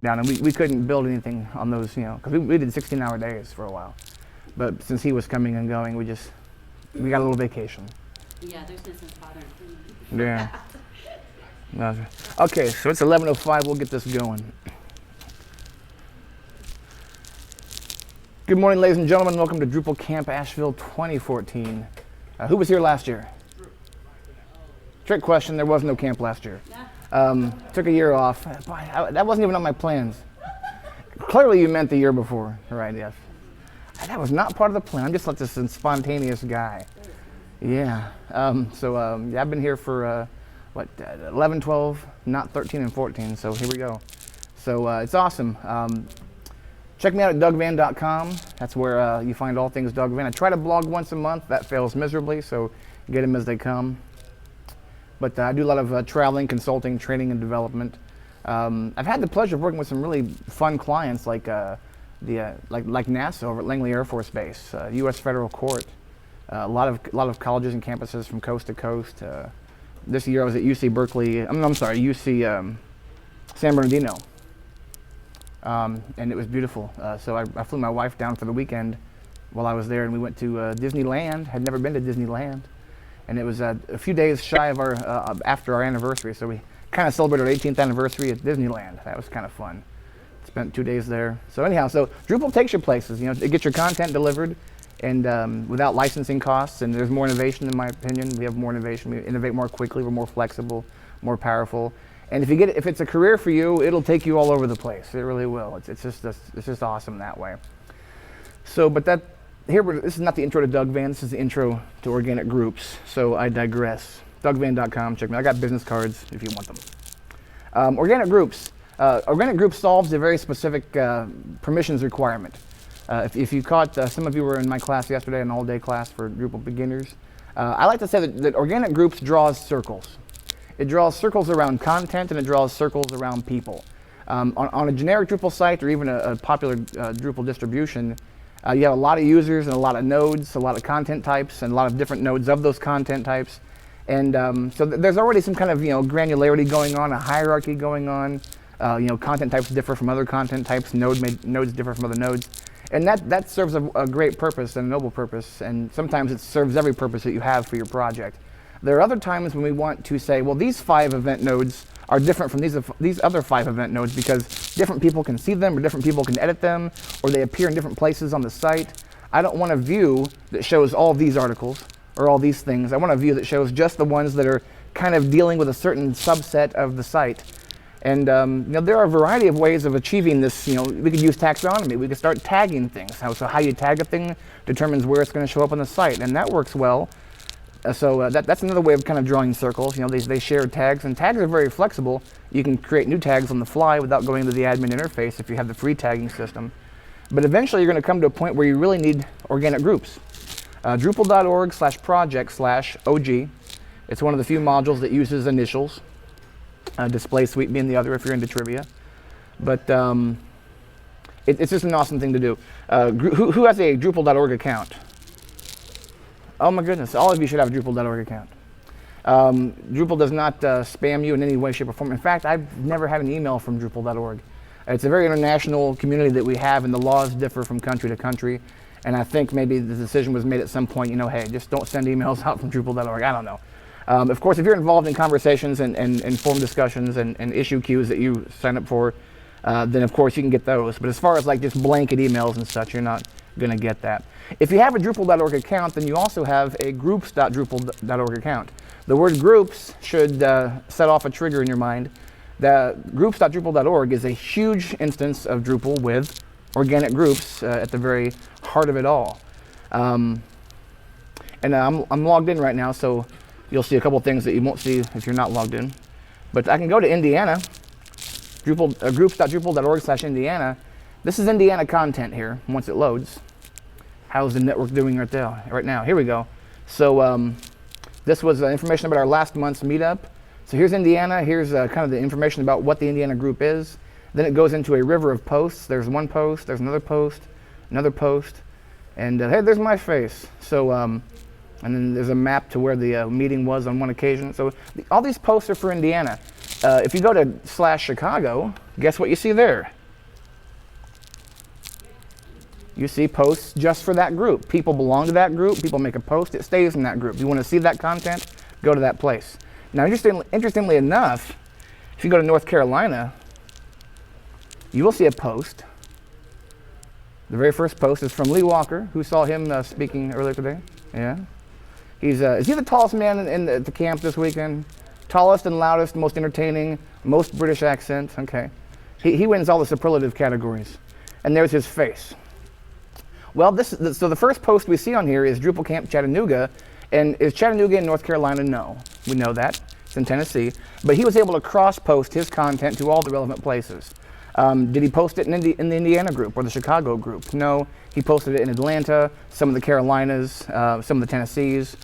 down, and we couldn't build anything on those, because we did 16-hour days for a while. But since he was coming and going, we got a little vacation. Yeah, there's no sense bothering him. Yeah. Okay, so it's 11:05. We'll get this going. Good morning, ladies and gentlemen. Welcome to Drupal Camp Asheville 2014. Who was here last year? Trick question. There was no camp last year. Took a year off. That wasn't even on my plans. Clearly, you meant the year before, right? Yes. That was not part of the plan. I'm just like this spontaneous guy. Yeah. Yeah, I've been here for 11, 12, not 13 and 14. So here we go. So it's awesome. Check me out at dougvann.com. That's where you find all things Doug Vann. I try to blog once a month. That fails miserably, so get them as they come. But I do a lot of traveling, consulting, training, and development. I've had the pleasure of working with some really fun clients like NASA over at Langley Air Force Base, U.S. Federal Court, a lot of colleges and campuses from coast to coast. This year I was at UC Berkeley. UC San Bernardino. And it was beautiful. So I flew my wife down for the weekend while I was there, and we went to Disneyland. Had never been to Disneyland, and it was a few days shy of after our anniversary. So we kind of celebrated our 18th anniversary at Disneyland. That was kind of fun. Spent 2 days there. So anyhow, Drupal takes you places. It gets your content delivered, and without licensing costs. And there's more innovation, in my opinion. We have more innovation. We innovate more quickly. We're more flexible, more powerful. And if it's a career for you, it'll take you all over the place. It really will. It's just awesome that way. So, this is not the intro to Doug Vann. This is the intro to organic groups. So I digress. DougVann.com. Check me out. I got business cards if you want them. Organic groups. Organic groups solves a very specific permissions requirement. If you caught, some of you were in my class yesterday, an all-day class for Drupal beginners. I like to say that organic groups draws circles. It draws circles around content, and it draws circles around people. On a generic Drupal site, or even a popular Drupal distribution, you have a lot of users and a lot of nodes, a lot of content types, and a lot of different nodes of those content types. And so there's already some kind of granularity going on, a hierarchy going on. Content types differ from other content types. Nodes differ from other nodes. And that serves a great purpose and a noble purpose. And sometimes it serves every purpose that you have for your project. There are other times when we want to say, well, these 5 event nodes are different from these other 5 event nodes because different people can see them, or different people can edit them, or they appear in different places on the site. I don't want a view that shows all these articles or all these things. I want a view that shows just the ones that are kind of dealing with a certain subset of the site. And there are a variety of ways of achieving this. We could use taxonomy. We could start tagging things. So how you tag a thing determines where it's going to show up on the site, and that works well. That's another way of kind of drawing circles. They share tags, and tags are very flexible. You can create new tags on the fly without going to the admin interface if you have the free tagging system. But eventually you're going to come to a point where you really need organic groups. Drupal.org/project/OG. It's one of the few modules that uses initials. Display suite being the other if you're into trivia. But it's just an awesome thing to do. Who has a Drupal.org account? Oh my goodness, all of you should have a Drupal.org account. Drupal does not spam you in any way, shape, or form. In fact, I've never had an email from Drupal.org. It's a very international community that we have, and the laws differ from country to country. And I think maybe the decision was made at some point, hey, just don't send emails out from Drupal.org. I don't know. Of course, if you're involved in conversations and forum discussions and issue queues that you sign up for, then of course you can get those. But as far as just blanket emails and such, you're not going to get that. If you have a Drupal.org account, then you also have a groups.drupal.org account. The word groups should set off a trigger in your mind. The groups.drupal.org is a huge instance of Drupal with organic groups at the very heart of it all. And I'm logged in right now, so you'll see a couple things that you won't see if you're not logged in. But I can go to Indiana, groups.drupal.org/Indiana. This is Indiana content here, once it loads. How's the network doing right now? Here we go. So this was information about our last month's meetup. So here's Indiana. Here's kind of the information about what the Indiana group is. Then it goes into a river of posts. There's one post, there's another post, and hey, there's my face. So, and then there's a map to where the meeting was on one occasion. So all these posts are for Indiana. If you go to /Chicago, guess what you see there? you see posts just for that group. People belong to that group. People make a post. It stays in that group. You want to see that content? Go to that place. Now, interestingly enough, if you go to North Carolina, you will see a post. The very first post is from Lee Walker, who saw him speaking earlier today. Yeah. Is he the tallest man in the camp this weekend? Tallest and loudest, most entertaining, most British accent. Okay. He wins all the superlative categories. And there's his face. Well, so the first post we see on here is Drupal Camp Chattanooga. And is Chattanooga in North Carolina? No. We know that. It's in Tennessee. But he was able to cross-post his content to all the relevant places. Did he post it in the Indiana group or the Chicago group? No. He posted it in Atlanta, some of the Carolinas, some of the Tennessees,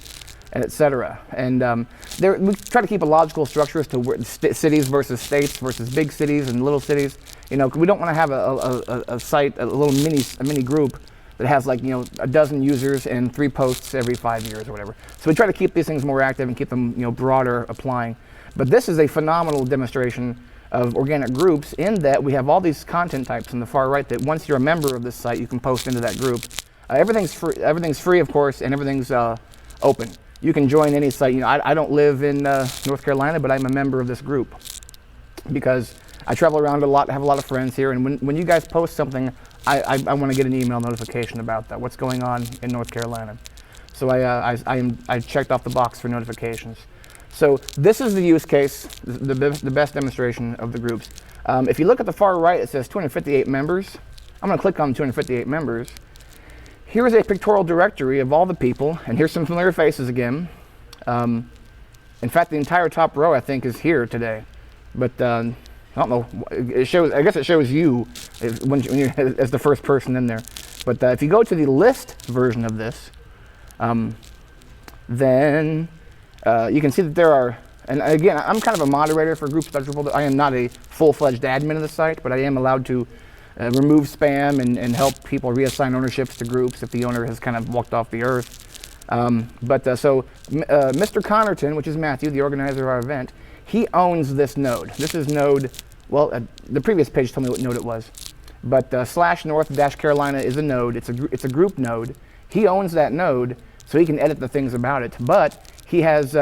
and et cetera. And we try to keep a logical structure as to cities versus states versus big cities and little cities. You know, we don't want to have a site, a little mini group that has like, you know, a dozen users and 3 posts every 5 years or whatever. So we try to keep these things more active and keep them, you know, broader applying. But this is a phenomenal demonstration of organic groups in that we have all these content types on the far right that once you're a member of this site, you can post into that group. Everything's free, of course, and everything's open. You can join any site. You know, I don't live in North Carolina, but I'm a member of this group because I travel around a lot, have a lot of friends here, and when you guys post something, I want to get an email notification about that, what's going on in North Carolina. So I checked off the box for notifications. So this is the use case, the best demonstration of the groups. If you look at the far right, it says 258 members. I'm going to click on 258 members. Here's a pictorial directory of all the people, and here's some familiar faces again. In fact, the entire top row, I think, is here today. But I don't know. It shows. I guess it shows you when you're as the first person in there. But if you go to the list version of this, then you can see that there are. And again, I'm kind of a moderator for groups.drupal. I am not a full-fledged admin of the site, but I am allowed to remove spam and help people reassign ownerships to groups if the owner has kind of walked off the earth. So Mr. Connerton, which is Matthew, the organizer of our event, he owns this node. This is node, well, the previous page told me what node it was. But /north-Carolina is a node. It's a group node. He owns that node, so he can edit the things about it. But he has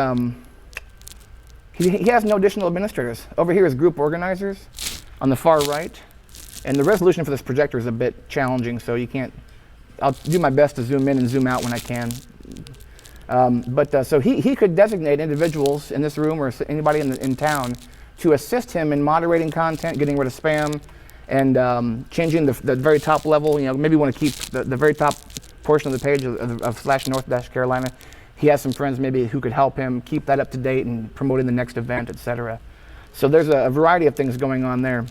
he has no additional administrators. Over here is group organizers on the far right. And the resolution for this projector is a bit challenging, so you can't. I'll do my best to zoom in and zoom out when I can. So he could designate individuals in this room or anybody in town to assist him in moderating content, getting rid of spam, and changing the very top level. You know, maybe you want to keep the very top portion of the page of /north-Carolina. He has some friends maybe who could help him keep that up to date and promoting the next event, etc. So there's a variety of things going on there.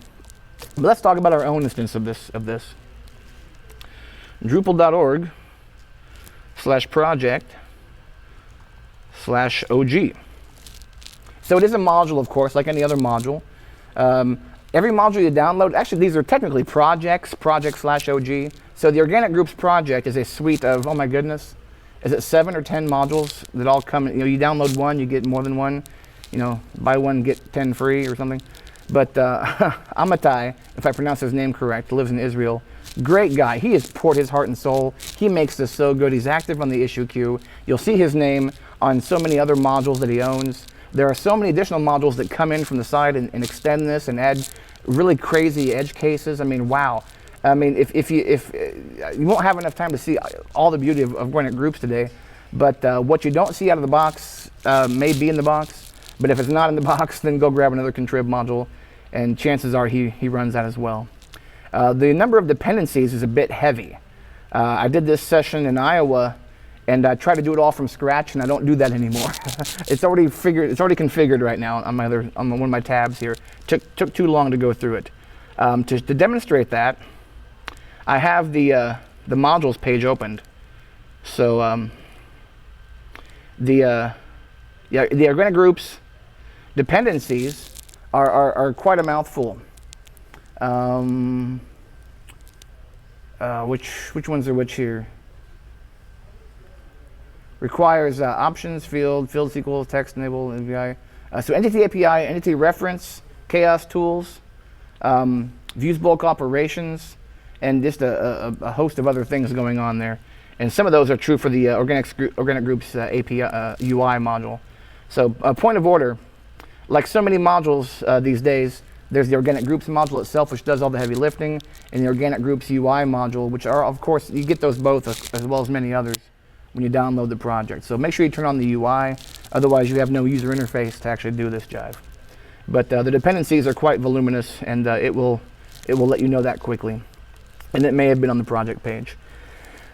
But let's talk about our own instance of this. Drupal.org/project/OG. So it is a module, of course, like any other module. Every module you download, actually these are technically projects, project/OG. So the Organic Groups project is a suite of, oh my goodness, is it 7 or 10 modules that all come, you know, you download one, you get more than one, you know, buy one, get 10 free or something. But Amitai, if I pronounce his name correct, lives in Israel. Great guy. He has poured his heart and soul. He makes this so good. He's active on the issue queue. You'll see his name on so many other modules that he owns. There are so many additional modules that come in from the side and extend this and add really crazy edge cases. I mean, wow. I mean, if you won't have enough time to see all the beauty of organic groups today, but what you don't see out of the box may be in the box. But if it's not in the box, then go grab another contrib module, and chances are he runs that as well. The number of dependencies is a bit heavy. I did this session in Iowa, and I tried to do it all from scratch, and I don't do that anymore. It's already configured right now on one of my tabs here. Took too long to go through it. To demonstrate that, I have the modules page opened. So the organic groups dependencies are quite a mouthful. Which ones are which here? Requires options, field SQL, text enable, API. So entity API, entity reference, chaos tools, views bulk operations, and just a host of other things going on there. And some of those are true for the organic groups API UI module. So point of order, like so many modules these days, there's the organic groups module itself, which does all the heavy lifting, and the organic groups UI module, which are, of course, you get those both as well as many others when you download the project. So make sure you turn on the UI, otherwise you have no user interface to actually do this jive. But the dependencies are quite voluminous, and it will let you know that quickly. And it may have been on the project page.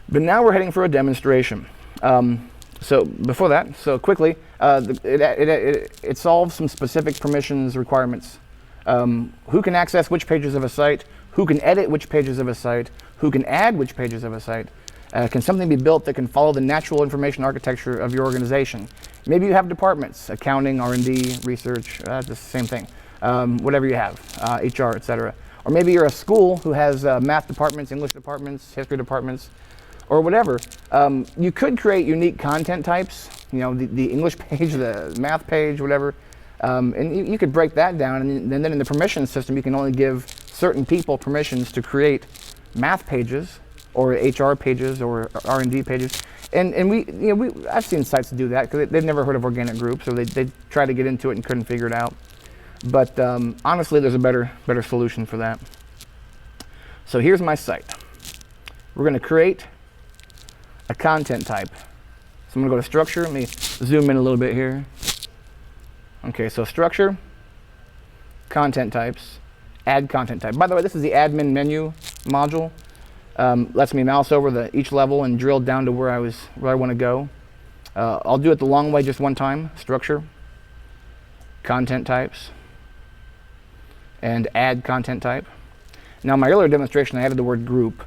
But now we're heading for a demonstration. So before that, so quickly, it solves some specific permissions requirements. Who can access which pages of a site, who can edit which pages of a site, who can add which pages of a site. Can something be built that can follow the natural information architecture of your organization? Maybe you have departments, accounting, R&D, research, the same thing, whatever you have, HR, etc. Or maybe you're a school who has math departments, English departments, history departments, or whatever. You could create unique content types, the English page, the math page, whatever. And you could break that down, and then in the permission system, you can only give certain people permissions to create math pages, or HR pages, or R&D pages. And I've seen sites do that because they've never heard of organic groups, or they tried to get into it and couldn't figure it out. But honestly, there's a better solution for that. So here's my site. We're going to create a content type. So I'm going to go to structure. Let me zoom in a little bit here. Okay, so structure, content types, add content type. By the way, this is the admin menu module. Lets me mouse over each level and drill down to where I want to go. I'll do it the long way just one time. Structure, content types, and add content type. Now, in my earlier demonstration, I added the word group.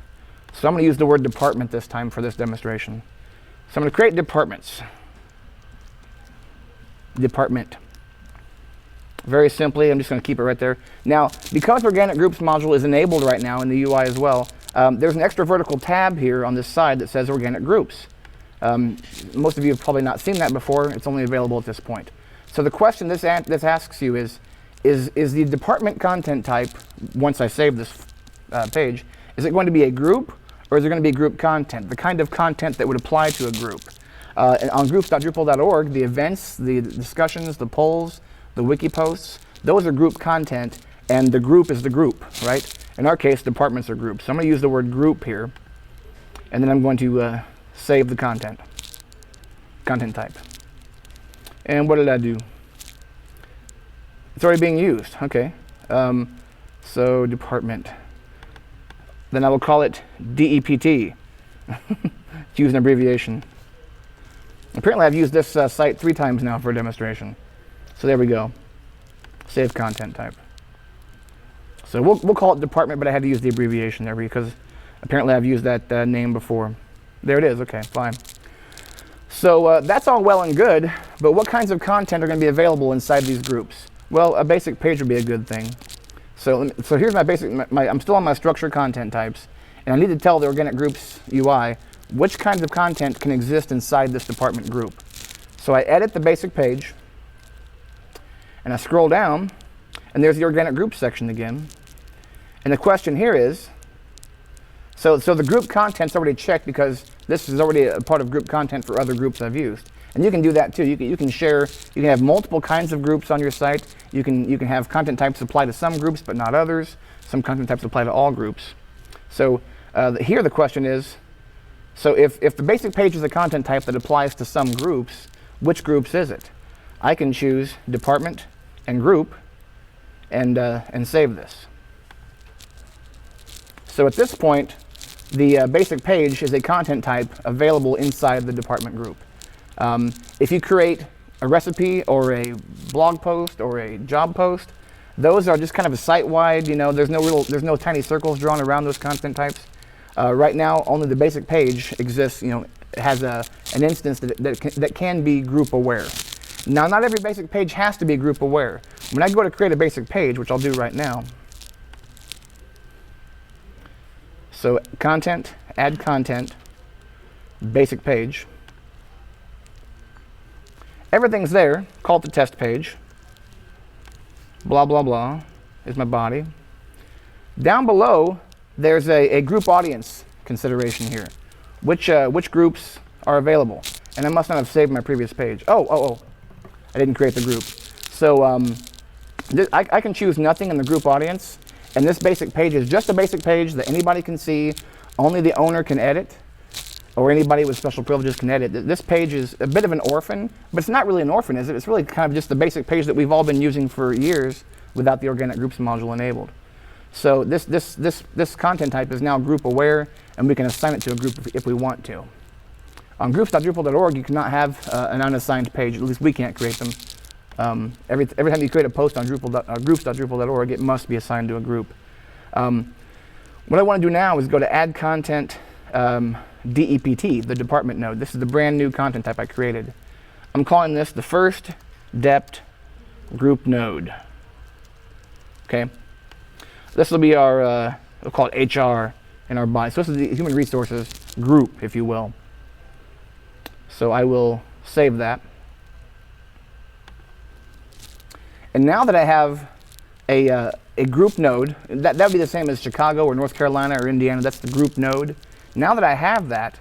So I'm going to use the word department this time for this demonstration. So I'm going to create departments. Department. Very simply, I'm just going to keep it right there. Now, because Organic Groups module is enabled right now in the UI as well, there's an extra vertical tab here on this side that says Organic Groups. Most of you have probably not seen that before. It's only available at this point. So the question this asks you is the department content type, once I save this page, is it going to be a group, or is it going to be group content, the kind of content that would apply to a group? And on groups.drupal.org, the events, the discussions, the polls, the wiki posts, those are group content, and the group is the group, right? In our case, departments are groups. So I'm going to use the word group here, and then I'm going to save the content type. And what did I do? It's already being used, okay. So department. Then I will call it DEPT. Use an abbreviation. Apparently I've used this site 3 times now for a demonstration. So there we go. Save content type. So we'll call it department, but I had to use the abbreviation there because apparently I've used that name before. There it is, okay, fine. So that's all well and good, but what kinds of content are going to be available inside these groups? Well, a basic page would be a good thing. So here's my basic, I'm still on my structure content types, and I need to tell the Organic Groups UI which kinds of content can exist inside this department group. So I edit the basic page, and I scroll down, and there's the Organic Groups section again. And the question here is, so the group content's already checked because this is already a part of group content for other groups I've used. And you can do that too. You can share, you can have multiple kinds of groups on your site. You can have content types apply to some groups but not others. Some content types apply to all groups. So here the question is, so if the basic page is a content type that applies to some groups, which groups is it? I can choose department and group and save this. So at this point, the basic page is a content type available inside the department group. If you create a recipe or a blog post or a job post, those are just kind of a site-wide, there's no tiny circles drawn around those content types. Right now, only the basic page exists, it has an instance that can be group aware. Now, not every basic page has to be group aware. When I go to create a basic page, which I'll do right now, so content, add content, basic page. Everything's there. Call it the test page. Blah, blah, blah is my body. Down below, there's a group audience consideration here. Which groups are available? And I must not have saved my previous page. Oh, I didn't create the group. So I can choose nothing in the group audience, and this basic page is just a basic page that anybody can see, only the owner can edit, or anybody with special privileges can edit. This page is a bit of an orphan, but it's not really an orphan, is it? It's really kind of just the basic page that we've all been using for years without the organic groups module enabled. So this content type is now group aware, and we can assign it to a group if we want to. On groups.drupal.org, you cannot have an unassigned page. At least we can't create them. Every time you create a post on groups.drupal.org, it must be assigned to a group. What I want to do now is go to Add Content DEPT, the department node. This is the brand new content type I created. I'm calling this the first dept group node. Okay. This will be our, we'll call it HR in our body. So this is the human resources group, if you will. So I will save that. And now that I have a group node, that would be the same as Chicago or North Carolina or Indiana. That's the group node. Now that I have that,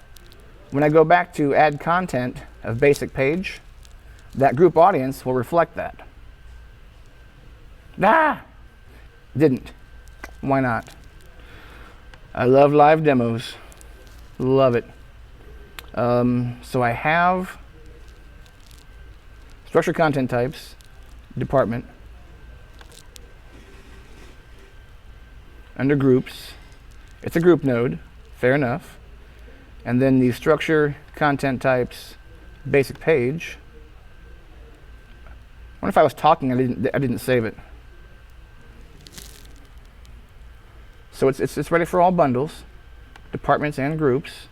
when I go back to add content of basic page, that group audience will reflect that. Didn't. Why not? I love live demos. Love it. So I have structure content types, department, under groups. It's a group node, fair enough. And then the structure content types, basic page. I wonder if I was talking, I didn't save it. So it's ready for all bundles, departments and groups.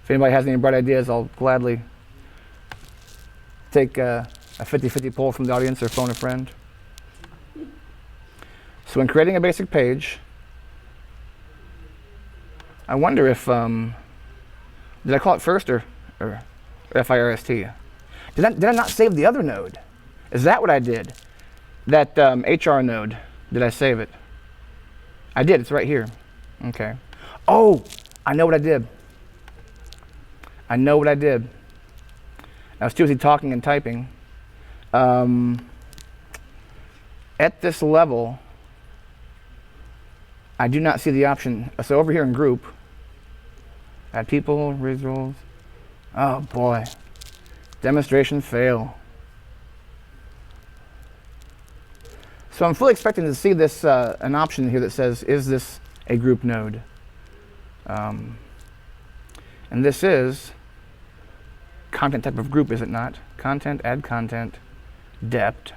If anybody has any bright ideas, I'll gladly take a 50-50 poll from the audience or phone a friend. So when creating a basic page, I wonder if, did I call it first or FIRST? Did I not save the other node? Is that what I did? That HR node, did I save it? I did, it's right here. Okay. Oh, I know what I did. I was too busy talking and typing. At this level, I do not see the option. So over here in group, add people, raise roles. Oh boy, demonstration fail. So I'm fully expecting to see this an option here that says, is this a group node? And this is content type of group, is it not? Content, add content, dept.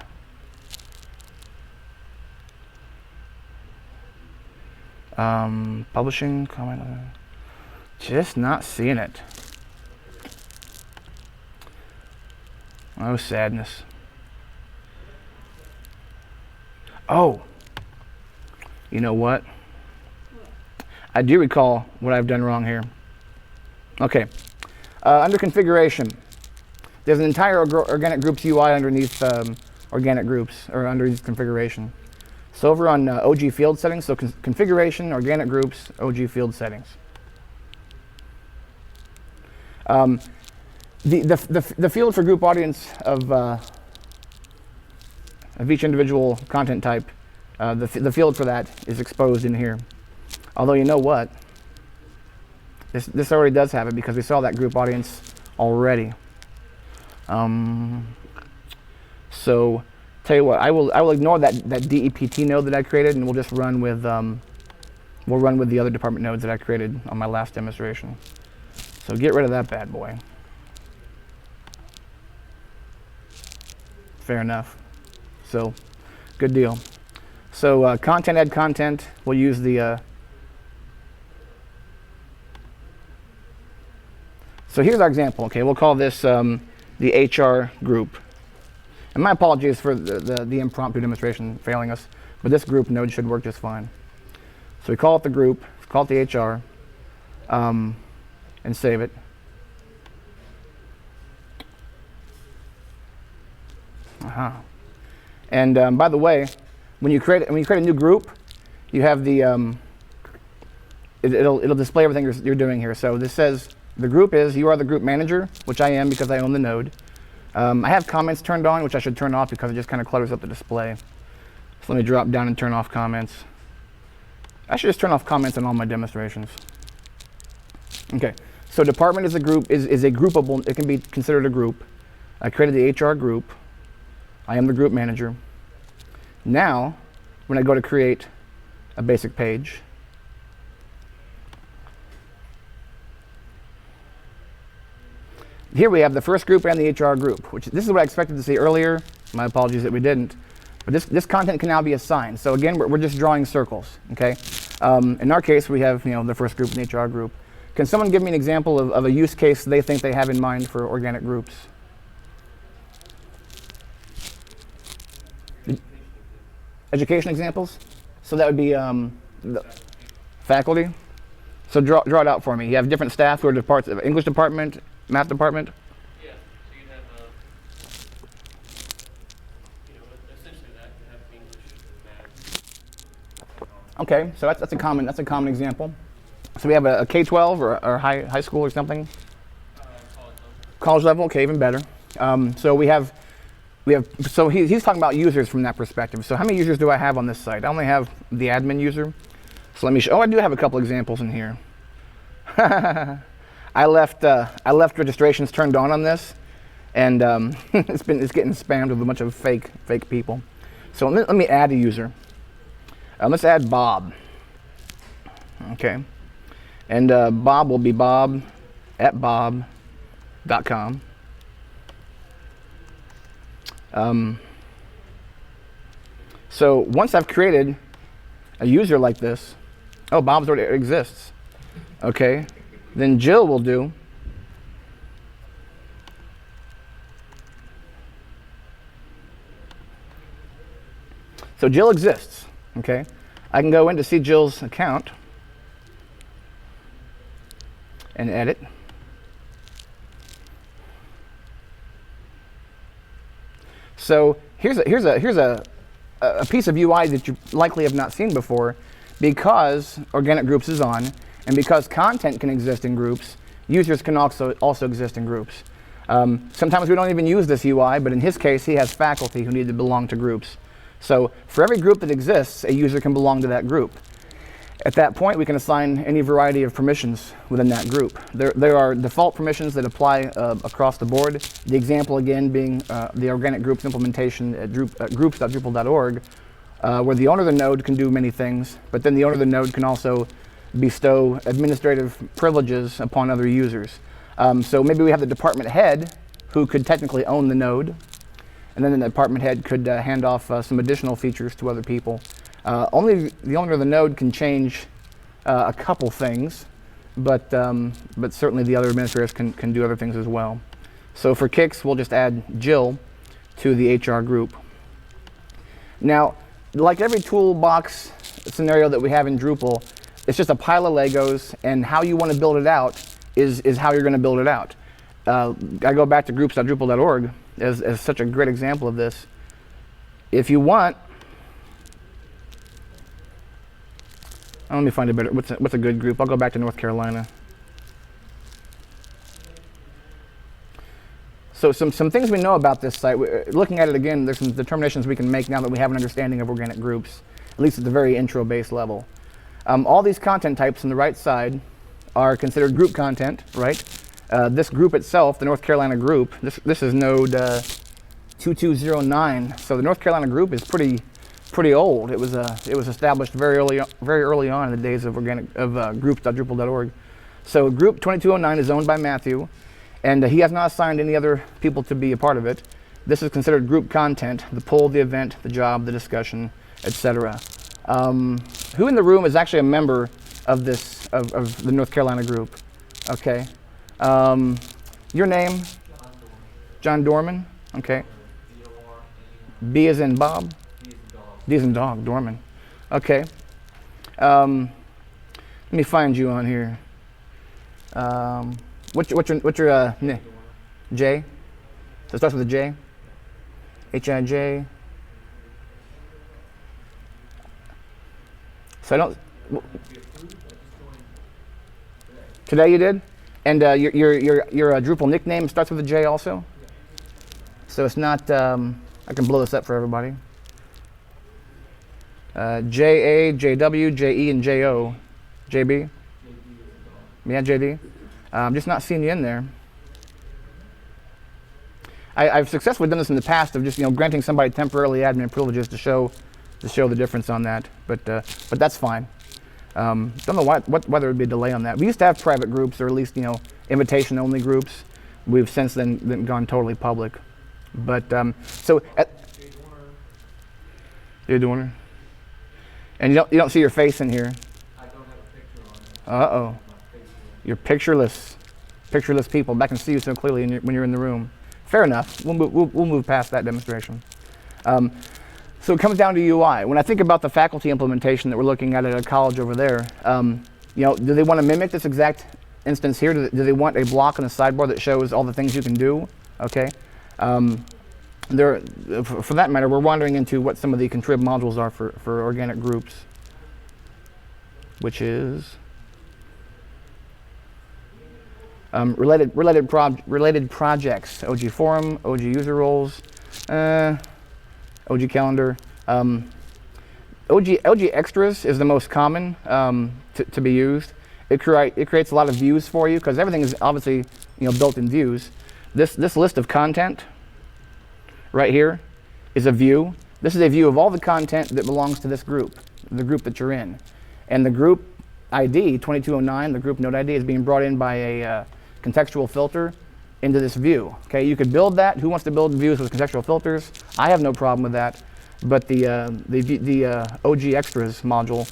Publishing, comment, just not seeing it. Oh, sadness. Oh, you know what? I do recall what I've done wrong here. Okay, under configuration, there's an entire organic groups UI underneath organic groups, or underneath configuration. So over on OG field settings, so configuration, organic groups, OG field settings. The field for group audience of each individual content type, the field for that is exposed in here. Although you know what? This already does have it because we saw that group audience already. So tell you what, I will ignore that DEPT node that I created, and we'll just run with the other department nodes that I created on my last demonstration. So get rid of that bad boy. Fair enough. So good deal. So content, add content. We'll use the. So here's our example. Okay, we'll call this the HR group. And my apologies for the impromptu demonstration failing us, but this group node should work just fine. So we call it the group, call it the HR, and save it. And by the way, when you create a new group, you have the it'll display everything you're doing here. So this says the group is you are the group manager, which I am because I own the node. I have comments turned on, which I should turn off because it just kind of clutters up the display. So let me drop down and turn off comments. I should just turn off comments on all my demonstrations. Okay, so department is a group, is a groupable, it can be considered a group. I created the HR group. I am the group manager. Now, when I go to create a basic page, here we have the first group and the HR group, which this is what I expected to see earlier. My apologies that we didn't. But this content can now be assigned. So again, we're just drawing circles, okay? In our case, we have the first group and the HR group. Can someone give me an example of a use case they think they have in mind for organic groups? Education examples? So that would be the faculty. So draw it out for me. You have different staff who are parts of English department, math department. Yeah. So you'd have, essentially that. You have English, math. Okay, so that's a common example. So we have a K-12 or high school or something. College level. Okay, even better. So we have. So he's talking about users from that perspective. So how many users do I have on this site? I only have the admin user. So let me show. Oh, I do have a couple examples in here. I left registrations turned on this, and it's getting spammed with a bunch of fake people. So let me add a user. Let's add Bob. Okay, and Bob will be bob@bob.com. So once I've created a user like this, oh, Bob's already exists. Okay, then Jill will do so Jill exists. Okay, I can go in to see Jill's account and edit. So here's a piece of UI that you likely have not seen before, because organic groups is on, and because content can exist in groups, users can also exist in groups. Sometimes we don't even use this UI, but in his case, he has faculty who need to belong to groups. So for every group that exists, a user can belong to that group. At that point, we can assign any variety of permissions within that group. There are default permissions that apply across the board. The example, again, being the organic groups implementation at groups.drupal.org, where the owner of the node can do many things, but then the owner of the node can also bestow administrative privileges upon other users. So maybe we have the department head who could technically own the node, and then the department head could hand off some additional features to other people. Only the owner of the node can change a couple things, but certainly the other administrators can do other things as well. So for kicks, we'll just add Jill to the HR group. Now, like every toolbox scenario that we have in Drupal, it's just a pile of Legos, and how you want to build it out is how you're going to build it out. I go back to groups.drupal.org as such a great example of this. If you want, let me find a better, what's a good group? I'll go back to North Carolina. So some things we know about this site, looking at it again, there's some determinations we can make now that we have an understanding of organic groups, at least at the very intro base level. All these content types on the right side are considered group content, right? This group itself, the North Carolina group, this is node 2209. So the North Carolina group is pretty old. It was established very early on in the days of groups.drupal.org. So group 2209 is owned by Matthew, and he has not assigned any other people to be a part of it. This is considered group content: the poll, the event, the job, the discussion, etc. Who in the room is actually a member of this of the North Carolina group? Okay. Your name? John Dorman. Okay. B as in Bob. D as in dog. Dorman. Okay. Let me find you on here. What's your J? So it starts with a J. H-I-J. So I don't. Today you did, and your Drupal nickname starts with a J also. So it's not. I can blow this up for everybody. JA, JW, JE, and JO. JB? Yeah, JD. I'm just not seeing you in there. I've successfully done this in the past of just granting somebody temporarily admin privileges to show the difference on that, but that's fine. Don't know why there would be a delay on that. We used to have private groups, or at least invitation only groups. We've since then gone totally public. But so Jay Dorner. And you don't see your face in here. I don't have a picture on it. Uh-oh. You're pictureless people. But I can see you so clearly when you're in the room. Fair enough. We'll move past that demonstration. So it comes down to UI. When I think about the faculty implementation that we're looking at a college over there, do they want to mimic this exact instance here? Do they want a block on the sidebar that shows all the things you can do? Okay. For that matter, we're wandering into what some of the contrib modules are for organic groups, which is related projects, OG forum, OG user roles, OG calendar. OG extras is the most common to be used. It creates a lot of views for you because everything is obviously built in views. This list of content right here is a view. This is a view of all the content that belongs to this group, the group that you're in. And the group ID, 2209, the group node ID, is being brought in by a contextual filter into this view. Okay, you could build that. Who wants to build views with contextual filters? I have no problem with that. But the OG extras module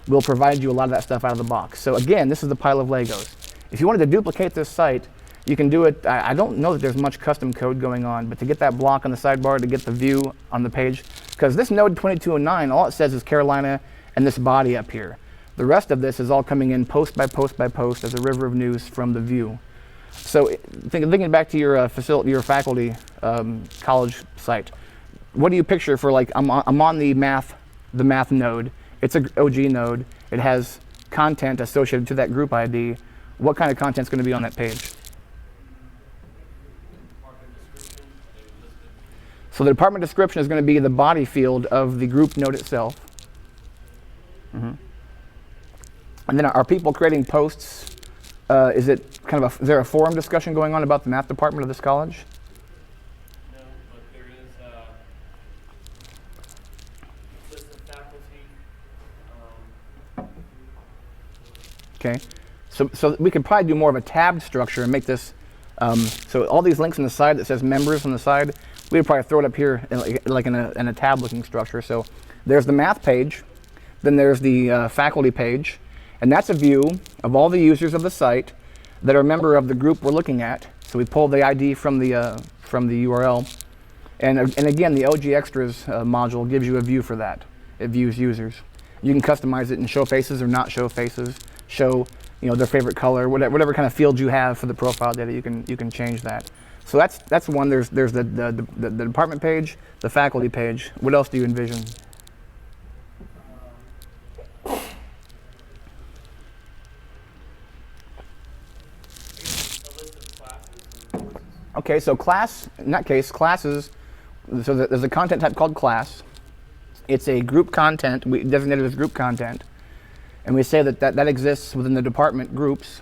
will provide you a lot of that stuff out of the box. So again, this is the pile of Legos. If you wanted to duplicate this site, you can do it. I don't know that there's much custom code going on, but to get that block on the sidebar, to get the view on the page, because this node 2209, all it says is Carolina and this body up here. The rest of this is all coming in post by post by post as a river of news from the view. So thinking back to your faculty college site, what do you picture for, like, I'm on the math node. It's an OG node. It has content associated to that group ID. What kind of content is going to be on that page? So the department description is going to be the body field of the group node itself. Mm-hmm. And then are people creating posts? Is there a forum discussion going on about the math department of this college? No, but there is a list of faculty. Okay, so we could probably do more of a tabbed structure and make this, so all these links on the side that says members on the side, we would probably throw it up here in a tab looking structure. So there's the math page, then there's the faculty page, and that's a view of all the users of the site that are a member of the group we're looking at. So we pull the ID from the URL, and again the OG extras module gives you a view for that. It views users. You can customize it and show faces or not show faces. Show their favorite color, whatever kind of field you have for the profile data. You can change that. So that's one. There's the department page, the faculty page. What else do you envision? Okay, so class, in that case, classes, so there's a content type called class. It's a group content, we designate it as group content, and we say that exists within the department groups.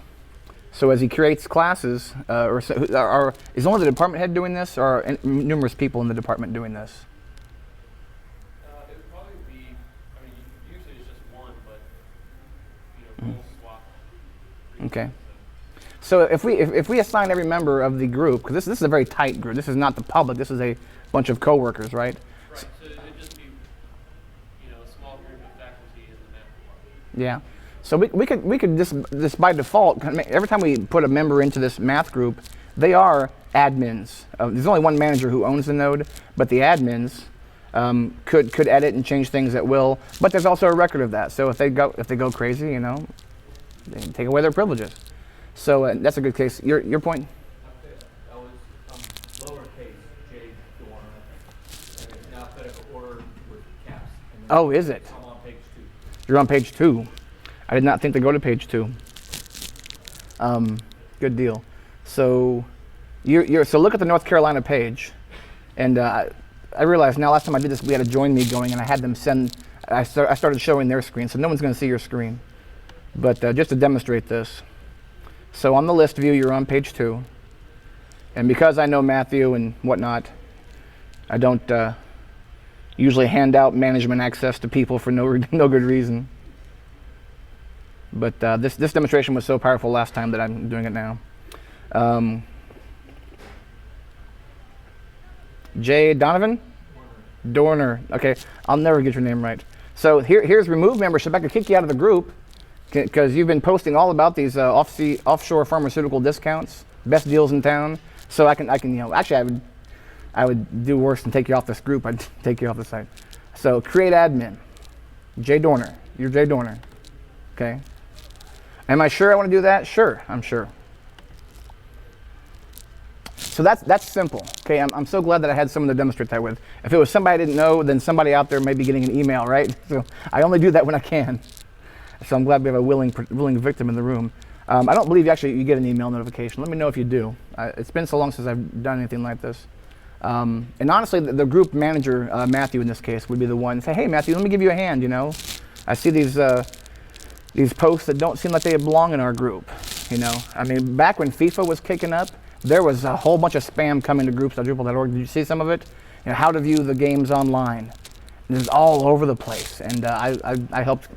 So as he creates classes, is only the department head doing this, or are numerous people in the department doing this? It would probably be, usually it's just one, but, we'll swap. Okay. So if we assign every member of the group, because this is a very tight group, this is not the public, this is a bunch of coworkers, right? Right, so it'd just be, a small group of faculty in the math department. Yeah. So we could just by default, every time we put a member into this math group, they are admins. There's only one manager who owns the node, but the admins could edit and change things at will. But there's also a record of that. So if they go crazy, they take away their privileges. So that's a good case. Your point? That was lowercase j dorm, and it's in alphabetical order with caps. Oh, is it? I'm on page 2. You're on page 2. I did not think to go to page 2. Good deal. So so look at the North Carolina page, and I realized now last time I did this we had a join me going, and I had them send. I started showing their screen, so no one's going to see your screen. But just to demonstrate this, so on the list view you're on page 2, and because I know Matthew and whatnot, I don't usually hand out management access to people for no good reason. But this demonstration was so powerful last time that I'm doing it now. Jay Donovan? Dorner. Okay, I'll never get your name right. So here's remove membership. I could kick you out of the group because you've been posting all about these offshore pharmaceutical discounts, best deals in town. So I can actually I would do worse than take you off this group. I'd take you off the site. So create admin. Jay Dorner. You're Jay Dorner. Okay. Am I sure I want to do that? Sure, I'm sure. So that's simple. Okay, I'm so glad that I had someone to demonstrate that with. If it was somebody I didn't know, then somebody out there may be getting an email, right? So I only do that when I can. So I'm glad we have a willing victim in the room. I don't believe you get an email notification. Let me know if you do. It's been so long since I've done anything like this. And honestly, the group manager, Matthew in this case, would be the one. Say, hey Matthew, let me give you a hand. I see these posts that don't seem like they belong in our group. I mean, back when FIFA was kicking up, there was a whole bunch of spam coming to groups.drupal.org. Did you see some of it? How to view the games online. It was all over the place, and I helped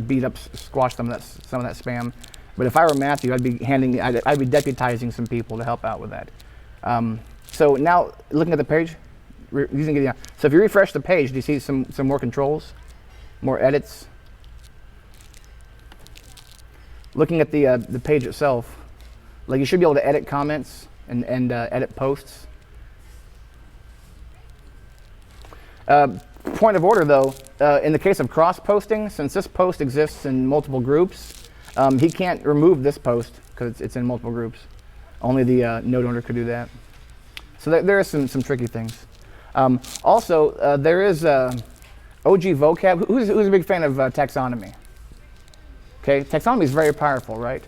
squash some of that spam. But if I were Matthew, I'd be deputizing some people to help out with that. So now, looking at the page, so if you refresh the page, do you see some more controls, more edits? Looking at the page itself, like you should be able to edit comments and edit posts. Point of order though, in the case of cross-posting, since this post exists in multiple groups, he can't remove this post because it's in multiple groups. Only the node owner could do that. So there are some tricky things. Also, there is OG vocab. Who's a big fan of taxonomy? Okay, taxonomy is very powerful, right?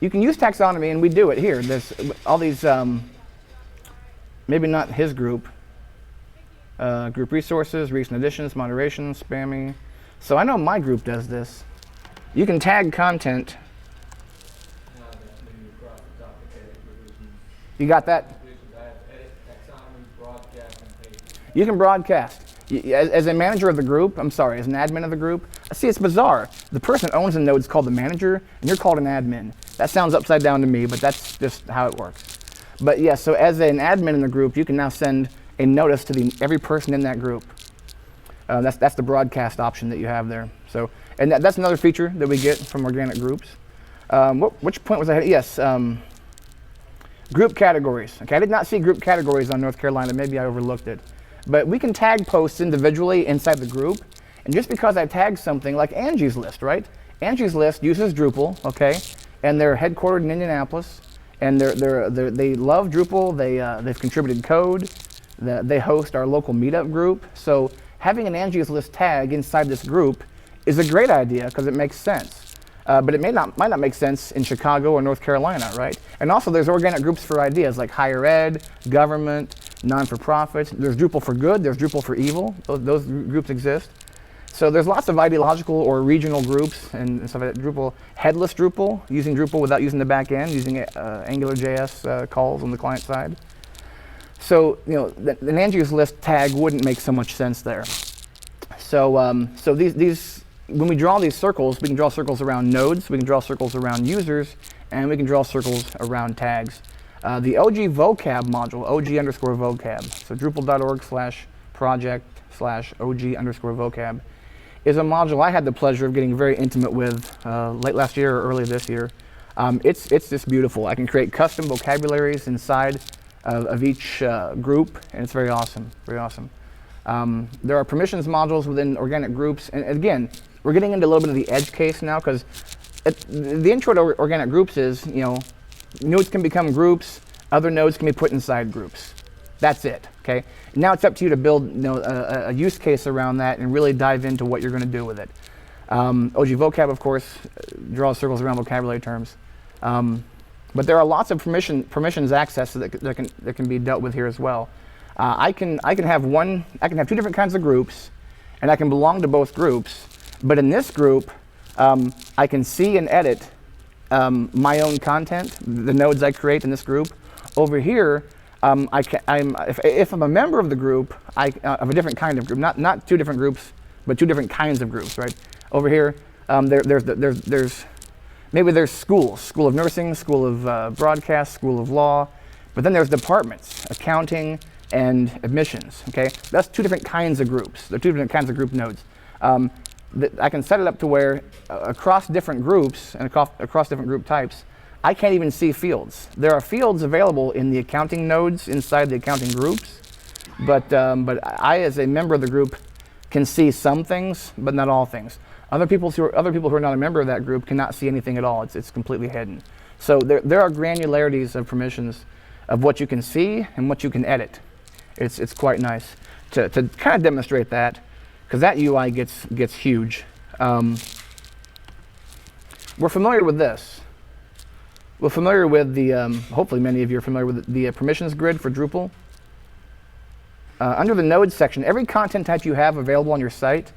You can use taxonomy, and we do it here. There's all these, maybe not his group, group resources, recent additions, moderation, spamming. So I know my group does this. You can tag content. You got that? You can broadcast. As a manager of the group, as an admin of the group, see, it's bizarre. The person owns the node is called the manager, and you're called an admin. That sounds upside down to me, but that's just how it works. But yeah, so as an admin in the group, you can now send a notice to every person in that group. That's the broadcast option that you have there. So, and that's another feature that we get from organic groups. Which point was I at? Yes, group categories. Okay, I did not see group categories on North Carolina. Maybe I overlooked it. But we can tag posts individually inside the group. And just because I tagged something like Angie's List, right? Angie's List uses Drupal, okay? And they're headquartered in Indianapolis. And they love Drupal. They've contributed code. They host our local meetup group. So having an Angie's List tag inside this group is a great idea because it makes sense. But it might not make sense in Chicago or North Carolina, right? And also there's organic groups for ideas like higher ed, government, non-for-profit. There's Drupal for good, there's Drupal for evil. Those groups exist. So there's lots of ideological or regional groups and stuff like that. Drupal, headless Drupal, using Drupal without using the back end, using AngularJS calls on the client side. So, an Angie's List tag wouldn't make so much sense there. So, these when we draw these circles, we can draw circles around nodes, we can draw circles around users, and we can draw circles around tags. The OG vocab module, OG_vocab, so drupal.org/project/OG_vocab, is a module I had the pleasure of getting very intimate with late last year or early this year. It's just beautiful. I can create custom vocabularies inside of each group, and it's very awesome, very awesome. There are permissions modules within organic groups, and again, we're getting into a little bit of the edge case now because the intro to organic groups is, nodes can become groups, other nodes can be put inside groups. That's it, okay? Now it's up to you to build a use case around that and really dive into what you're going to do with it. OG vocab, of course, draws circles around vocabulary terms. But there are lots of permissions access that can be dealt with here as well. I can have two different kinds of groups, and I can belong to both groups. But in this group, I can see and edit my own content, the nodes I create in this group. Over here, if I'm a member of the group, of a different kind of group, not two different groups, but two different kinds of groups, right? Over here, there's schools, School of Nursing, School of Broadcast, School of Law, but then there's departments, accounting and admissions, okay? That's two different kinds of groups. They're two different kinds of group nodes. I can set it up to where across different groups and across different group types, I can't even see fields. There are fields available in the accounting nodes inside the accounting groups, but I, as a member of the group, can see some things, but not all things. Other people who are not a member of that group cannot see anything at all. It's completely hidden. So there are granularities of permissions of what you can see and what you can edit. It's quite nice to kind of demonstrate that, because that UI gets huge. We're familiar with this. We're familiar with the, hopefully many of you are familiar with the permissions grid for Drupal. Under the nodes section, every content type you have available on your site,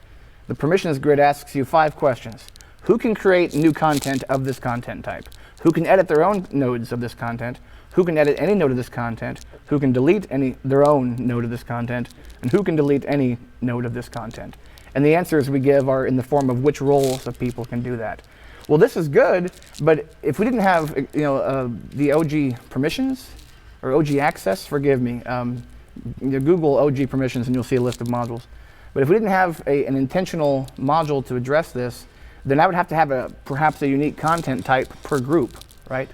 the permissions grid asks you 5 questions. Who can create new content of this content type? Who can edit their own nodes of this content? Who can edit any node of this content? Who can delete their own node of this content? And who can delete any node of this content? And the answers we give are in the form of which roles of people can do that. Well, this is good, but if we didn't have the OG permissions, or OG access, forgive me, Google OG permissions and you'll see a list of modules. But if we didn't have an intentional module to address this, then I would have to have perhaps a unique content type per group, right?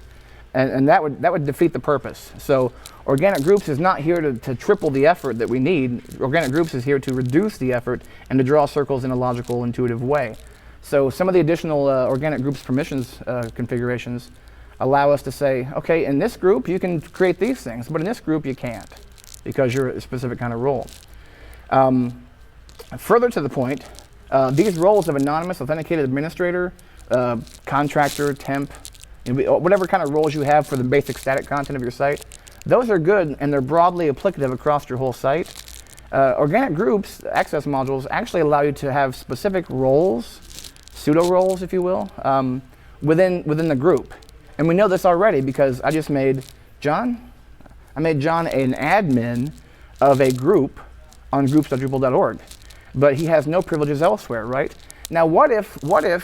And that would defeat the purpose. So organic groups is not here to triple the effort that we need. Organic groups is here to reduce the effort and to draw circles in a logical, intuitive way. So some of the additional organic groups permissions configurations allow us to say, okay, in this group you can create these things, but in this group you can't, because you're a specific kind of role. Further to the point, these roles of anonymous, authenticated administrator, contractor, temp, whatever kind of roles you have for the basic static content of your site, those are good and they're broadly applicative across your whole site. Organic groups, access modules, actually allow you to have specific roles, pseudo roles, if you will, within the group. And we know this already because I just made John an admin of a group on groups.drupal.org, but he has no privileges elsewhere, right? Now, what if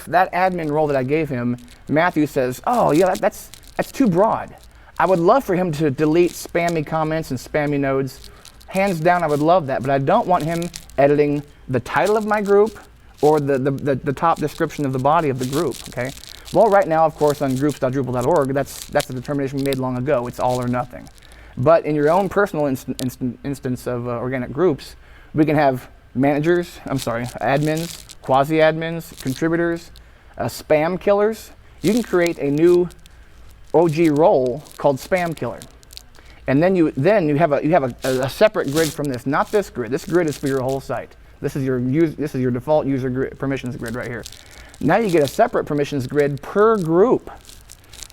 that admin role that I gave him, Matthew says, oh yeah, that's too broad. I would love for him to delete spammy comments and spammy nodes. Hands down, I would love that, but I don't want him editing the title of my group or the top description of the body of the group, okay? Well, right now, of course, on groups.drupal.org, that's a determination we made long ago. It's all or nothing. But in your own personal instance of organic groups, we can have admins, quasi-admins, contributors, spam killers. You can create a new OG role called spam killer. And then you have a separate grid from this, not this grid. This grid is for your whole site. This is your default user grid, permissions grid right here. Now you get a separate permissions grid per group.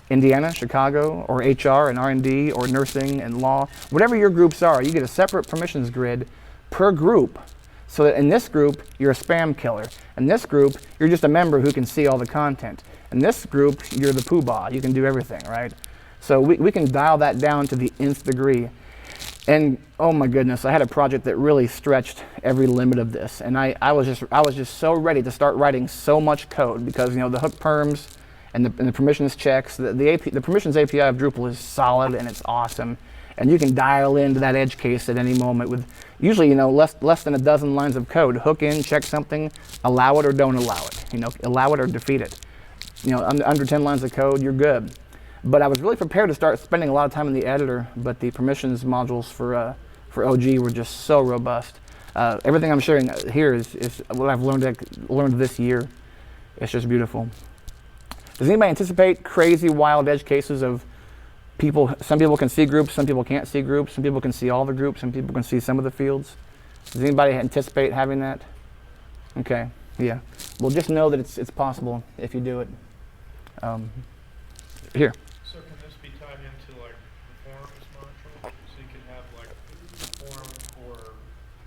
Indiana, Chicago, or HR and R&D, or nursing and law, whatever your groups are, you get a separate permissions grid per group. So that in this group, you're a spam killer. In this group, you're just a member who can see all the content. In this group, you're the poobah. You can do everything, right? So we can dial that down to the nth degree. And oh my goodness, I had a project that really stretched every limit of this. And I was just so ready to start writing so much code because the hook perms and the permissions checks, the permissions API of Drupal is solid and it's awesome. And you can dial into that edge case at any moment with usually less than a dozen lines of code. Hook in, check something, allow it or don't allow it. Allow it or defeat it. Under 10 lines of code, you're good. But I was really prepared to start spending a lot of time in the editor, but the permissions modules for OG were just so robust. Everything I'm sharing here is what I've learned this year. It's just beautiful. Does anybody anticipate crazy, wild edge cases of people? Some people can see groups, some people can't see groups, some people can see all the groups, some people can see some of the fields. Does anybody anticipate having that? Okay, yeah. Well, just know that it's possible if you do it. Here. So can this be tied into like the forums module? So you can have like a forum for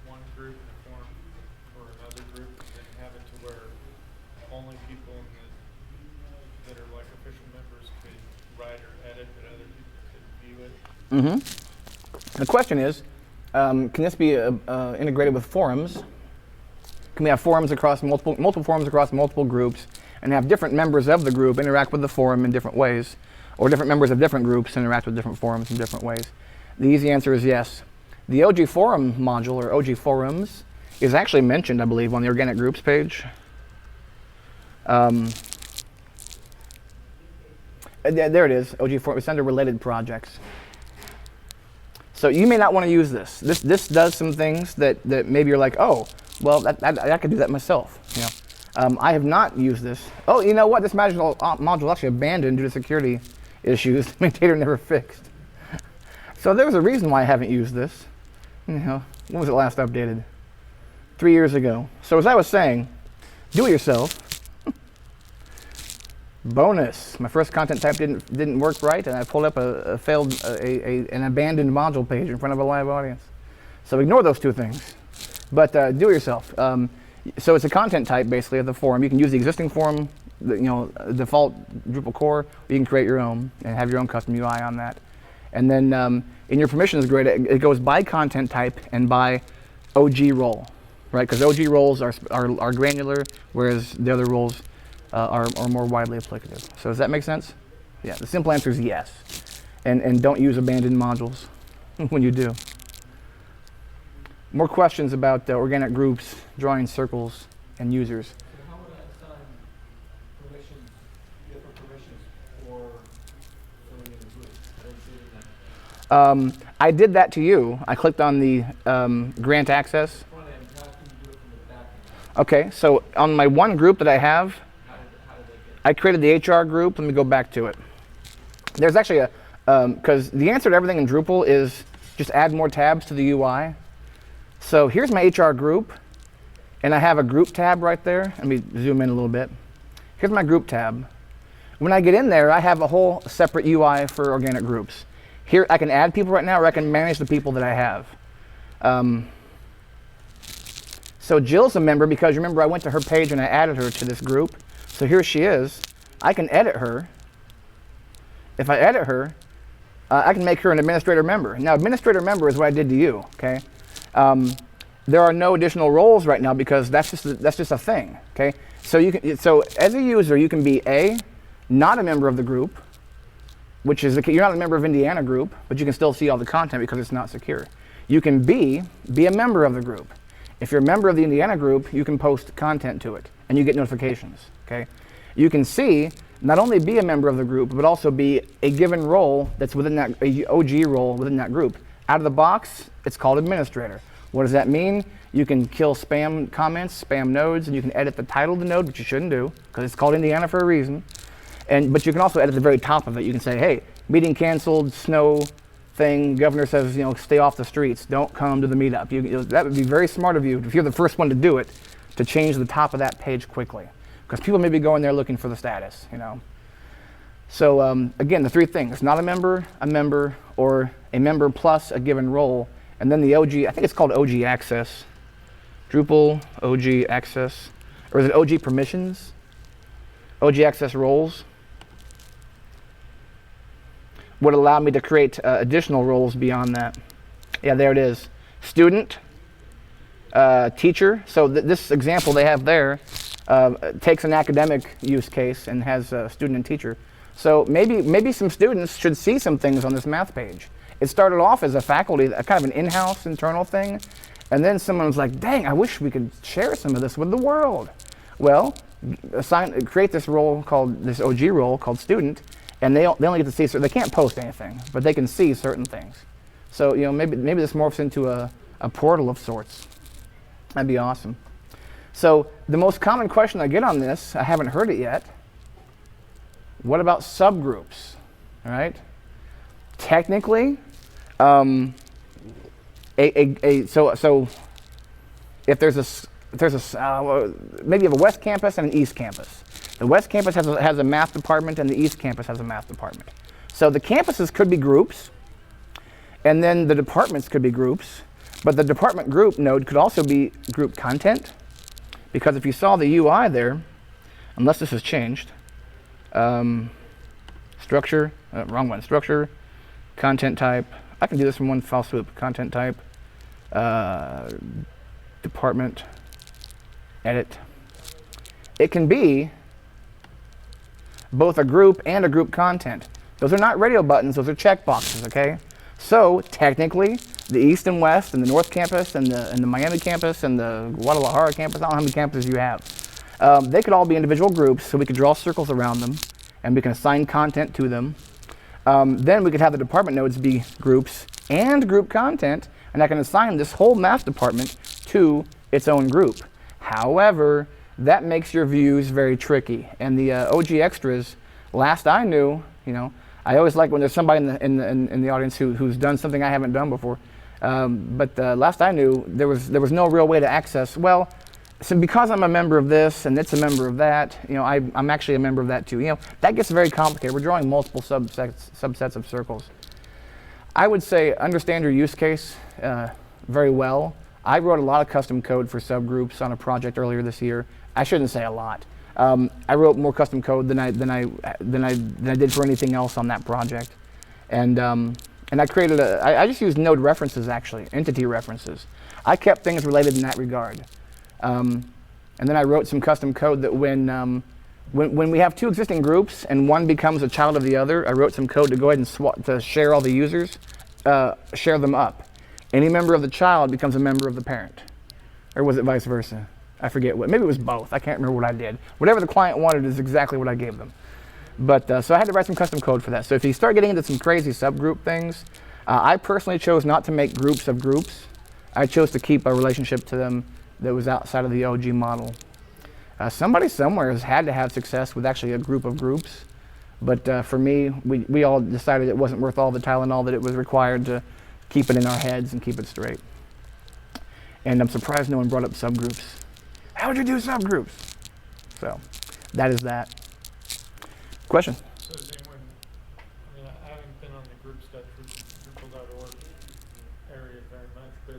one group and a forum for another group, and then have it to where only people that are like official members could write or edit, but other people could view it. The question is, can this be integrated with forums? Can we have forums across multiple forums across multiple groups, and have different members of the group interact with the forum in different ways, or different members of different groups interact with different forums in different ways? The easy answer is yes. The OG forum module, or OG forums, is actually mentioned, I believe, on the organic groups page. There it is, OG forum. It's under related projects. So you may not want to use this. This does some things that maybe you're like, oh, well, I could do that myself. You know, I have not used this. Oh, you know what? This module is actually abandoned due to security issues. Maintainer never fixed. So there was a reason why I haven't used this. You know, when was it last updated? 3 years ago. So as I was saying, do it yourself. Bonus. My first content type didn't work right, and I pulled up an abandoned module page in front of a live audience. So ignore those two things. But do it yourself. So it's a content type basically of the forum. You can use the existing forum, default Drupal core. Or you can create your own and have your own custom UI on that. And then in your permissions grid, it goes by content type and by OG role, right? Because OG roles are granular, whereas the other roles are more widely applicative. So does that make sense? Yeah, the simple answer is yes. And don't use abandoned modules when you do. More questions about organic groups, drawing circles, and users. So how would I assign permissions, different permissions for filling in a group? I didn't do that. I did that to you. I clicked on the grant access. Front end, how can you do it from the back end? Okay, so on my one group that I have, How did they get I created the HR group. Let me go back to it. There's actually because the answer to everything in Drupal is just add more tabs to the UI. So here's my HR group, and I have a group tab right there. Let me zoom in a little bit. Here's my group tab. When I get in there, I have a whole separate UI for organic groups. Here, I can add people right now, or I can manage the people that I have. So Jill's a member because remember I went to her page and I added her to this group. So here she is. I can edit her. If I edit her, I can make her an administrator member. Now, administrator member is what I did to you, okay? There are no additional roles right now because that's just a thing, okay? So as a user, you can be not a member of the group, which is you're not a member of Indiana group, but you can still see all the content because it's not secure. You can be a member of the group. If you're a member of the Indiana group, you can post content to it and you get notifications, okay? You can not only be a member of the group, but also be a given role that's within that OG role within that group. Out of the box, it's called administrator. What does that mean? You can kill spam comments, spam nodes, and you can edit the title of the node, which you shouldn't do, because it's called Indiana for a reason. But you can also edit the very top of it. You can say, hey, meeting canceled, snow thing, governor says, stay off the streets, don't come to the meetup. That would be very smart of you, if you're the first one to do it, to change the top of that page quickly. Because people may be going there looking for the status, So again, the three things: not a member, or a member plus a given role, and then the OG. I think it's called OG access. Drupal OG access, or is it OG permissions? OG access roles would allow me to create additional roles beyond that. Yeah, there it is. Student, teacher. So this example they have there takes an academic use case and has a student and teacher. So maybe some students should see some things on this math page. It started off as a faculty, a kind of an in-house internal thing, and then someone was like, dang, I wish we could share some of this with the world. Well, create this role this OG role called student, and they only get to see, they can't post anything, but they can see certain things. So maybe this morphs into a portal of sorts. That'd be awesome. So the most common question I get on this, I haven't heard it yet. What about subgroups? All right. Technically, so if there's maybe you have a West Campus and an East Campus. The West Campus has a math department, and the East Campus has a math department. So the campuses could be groups, and then the departments could be groups, but the department group node could also be group content, because if you saw the UI there, unless this has changed, structure, wrong one, structure, content type, I can do this in one fell swoop, content type, department, edit. It can be both a group and a group content. Those are not radio buttons, those are checkboxes, okay? So technically, the East and West and the North Campus and the Miami campus and the Guadalajara campus, I don't know how many campuses you have. They could all be individual groups, so we could draw circles around them and we can assign content to them. Then we could have the department nodes be groups and group content, and I can assign this whole math department to its own group. However, that makes your views very tricky. And the OG extras, last I knew, I always like when there's somebody in the audience who's done something I haven't done before. But last I knew, there was no real way to access. Well, so because I'm a member of this and it's a member of that, I'm actually a member of that too. That gets very complicated. We're drawing multiple subsets of circles. I would say understand your use case very well. I wrote a lot of custom code for subgroups on a project earlier this year. I shouldn't say a lot. I wrote more custom code than I did for anything else on that project, and I created I just used node references, actually, entity references. I kept things related in that regard, and then I wrote some custom code that when we have two existing groups and one becomes a child of the other, I wrote some code to go ahead and to share all the users, share them up. Any member of the child becomes a member of the parent, or was it vice versa? I forget what. Maybe it was both. I can't remember what I did. Whatever the client wanted is exactly what I gave them. But so I had to write some custom code for that. So if you start getting into some crazy subgroup things, I personally chose not to make groups of groups. I chose to keep a relationship to them that was outside of the OG model. Somebody somewhere has had to have success with actually a group of groups. But for me, we all decided it wasn't worth all the Tylenol that it was required to keep it in our heads and keep it straight. And I'm surprised no one brought up subgroups. How would you do subgroups? So that is that. Question? So has anyone, I haven't been on the groups.drupal.org area very much, but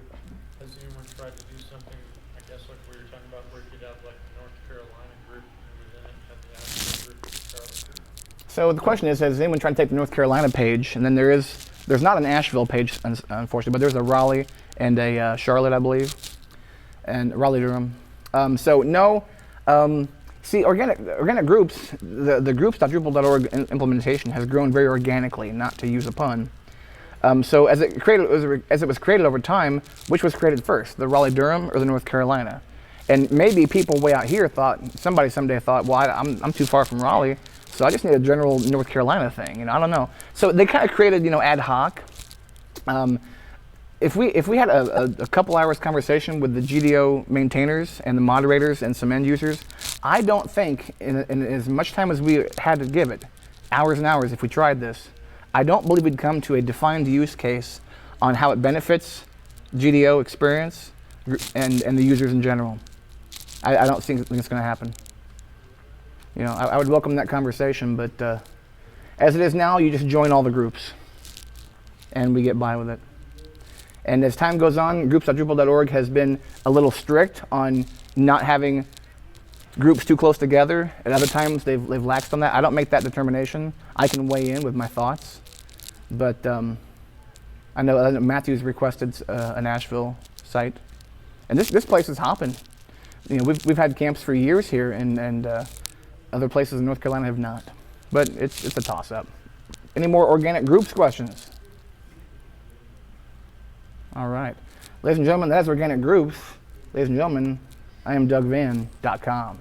has anyone tried to do something, I guess like what you're talking about, where you could have like the North Carolina group and within it have the Asheville group and the Charlotte group? So the question is, has anyone tried to take the North Carolina page, and then there's not an Asheville page, unfortunately, but there's a Raleigh and a Charlotte, I believe, and Raleigh-Durham. So no, see, organic groups, the groups.drupal.org implementation has grown very organically, not to use a pun. So as it was created over time, which was created first, the Raleigh-Durham or the North Carolina? And maybe people way out here somebody someday thought, well, I'm too far from Raleigh, so I just need a general North Carolina thing. I don't know. So they kind of created, ad hoc. If we had a couple hours conversation with the GDO maintainers and the moderators and some end users, I don't think in as much time as we had to give it, hours and hours if we tried this, I don't believe we'd come to a defined use case on how it benefits GDO experience and the users in general. I don't think it's going to happen. I would welcome that conversation, but as it is now, you just join all the groups and we get by with it. And as time goes on, groups.drupal.org has been a little strict on not having groups too close together. At other times, they've laxed on that. I don't make that determination. I can weigh in with my thoughts. But I know Matthew's requested an Asheville site. And this place is hopping. We've had camps for years here, and other places in North Carolina have not. But it's a toss-up. Any more organic groups questions? All right. Ladies and gentlemen, that's Organic Groups. Ladies and gentlemen, I am DougVann.com.